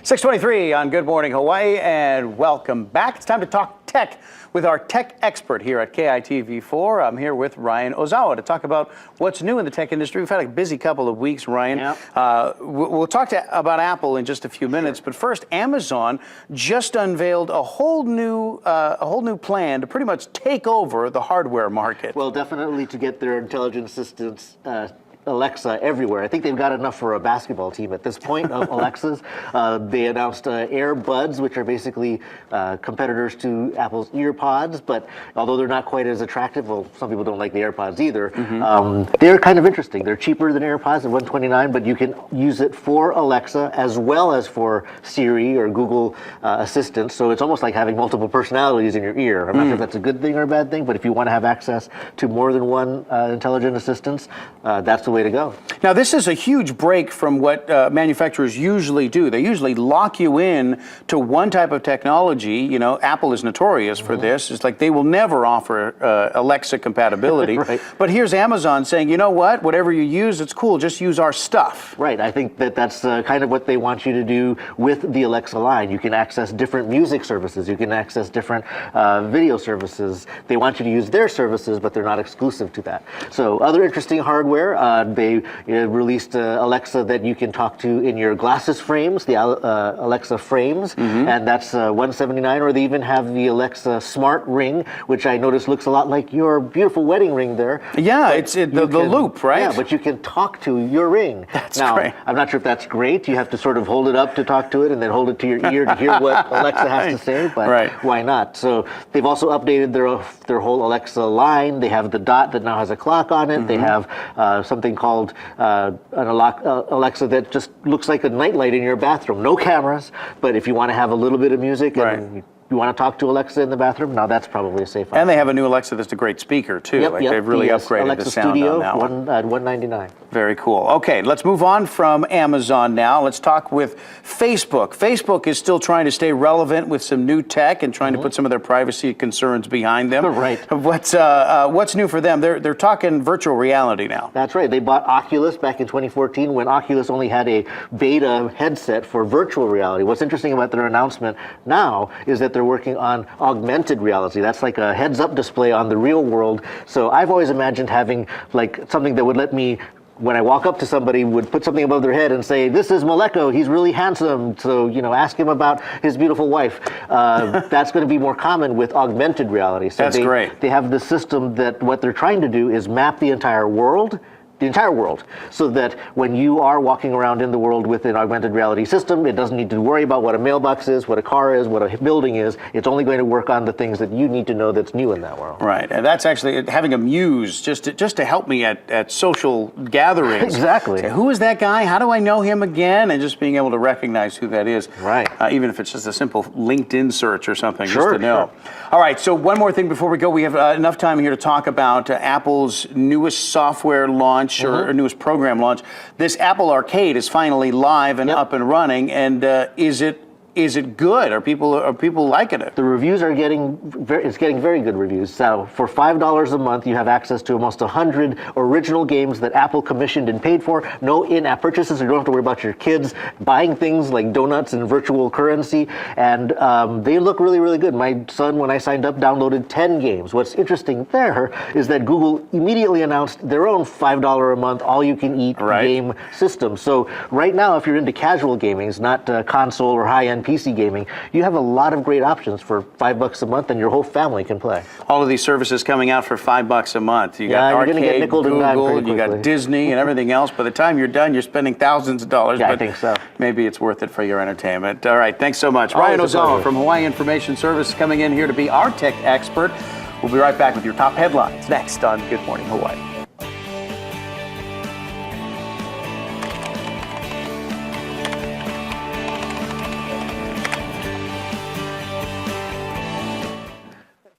6:23 on Good Morning Hawaii, and welcome back. It's time to talk tech with our tech expert here at KITV4. I'm here with Ryan Ozawa to talk about what's new in the tech industry. We've had a busy couple of weeks, Ryan. Yep. We'll talk about Apple in just a few minutes, but first, Amazon just unveiled a whole new plan to pretty much take over the hardware market. Well, definitely to get their intelligent assistants Alexa everywhere. I think they've got enough for a basketball team at this point of Alexas. They announced Earbuds, which are basically competitors to Apple's EarPods, but although they're not quite as attractive, well, some people don't like the AirPods either, they're kind of interesting. They're cheaper than AirPods at $129, but you can use it for Alexa as well as for Siri or Google Assistant, so it's almost like having multiple personalities in your ear. I'm not sure if that's a good thing or a bad thing, but if you want to have access to more than one intelligent assistants, that's the way to go. Now, this is a huge break from what manufacturers usually do. They usually lock you in to one type of technology. You know, Apple is notorious for this. It's like they will never offer Alexa compatibility. Right. But here's Amazon saying, you know what, whatever you use, it's cool, just use our stuff. Right. I think that's kind of what they want you to do with the Alexa line. You can access different music services. You can access different video services. They want you to use their services, but they're not exclusive to that. So other interesting hardware, they released Alexa that you can talk to in your glasses frames, the Alexa frames, and that's $179. Or they even have the Alexa Smart Ring, which I noticed looks a lot like your beautiful wedding ring there. Yeah, it's the loop, right? Yeah, but you can talk to your ring. That's now, great. I'm not sure if that's great. You have to sort of hold it up to talk to it and then hold it to your ear to hear what Alexa has to say, but why not? So they've also updated their whole Alexa line. They have the Dot that now has a clock on it. They have something called an Alexa that just looks like a nightlight in your bathroom. No cameras, but if you want to have a little bit of music and you want to talk to Alexa in the bathroom, now that's probably a safe option. And they have a new Alexa that's a great speaker, too. Yep, They've really upgraded Alexa the sound Studio on that one. At $199. Very cool. Okay, let's move on from Amazon now. Let's talk with Facebook. Facebook is still trying to stay relevant with some new tech and trying to put some of their privacy concerns behind them. Right. What's new for them? They're talking virtual reality now. That's right. They bought Oculus back in 2014 when Oculus only had a beta headset for virtual reality. What's interesting about their announcement now is that they're working on augmented reality. That's like a heads-up display on the real world. So I've always imagined having like something that would let me, when I walk up to somebody, would put something above their head and say, "This is Maleko, he's really handsome, so, you know, ask him about his beautiful wife." That's going to be more common with augmented reality. So that's great. They have the system that what they're trying to do is map the entire world, so that when you are walking around in the world with an augmented reality system, it doesn't need to worry about what a mailbox is, what a car is, what a building is. It's only going to work on the things that you need to know that's new in that world. Right, and that's actually having a muse just to help me at social gatherings. Exactly. Say, who is that guy? How do I know him again? And just being able to recognize who that is. Right. Even if it's just a simple LinkedIn search or something, Sure, just to know. Sure. All right, so one more thing before we go. We have enough time here to talk about Apple's newest software launch or newest program launch. This Apple Arcade is finally live and up and running, and is it good? Are people liking it? The reviews are getting very good reviews. So for $5 a month, you have access to almost 100 original games that Apple commissioned and paid for. No in-app purchases. You don't have to worry about your kids buying things like donuts and virtual currency. And they look really, really good. My son, when I signed up, downloaded 10 games. What's interesting there is that Google immediately announced their own $5 a month, all-you-can-eat game system. So right now, if you're into casual gaming, not console or high-end PC gaming, you have a lot of great options for $5 a month, and your whole family can play. All of these services coming out for $5 a month. You got Arcade, you're get Google, you got Disney, and everything else. By the time you're done, you're spending thousands of dollars. Yeah, but I think so. Maybe it's worth it for your entertainment. All right, thanks so much. Ryan Ozawa from Hawaii Information Service coming in here to be our tech expert. We'll be right back with your top headlines next on Good Morning Hawaii.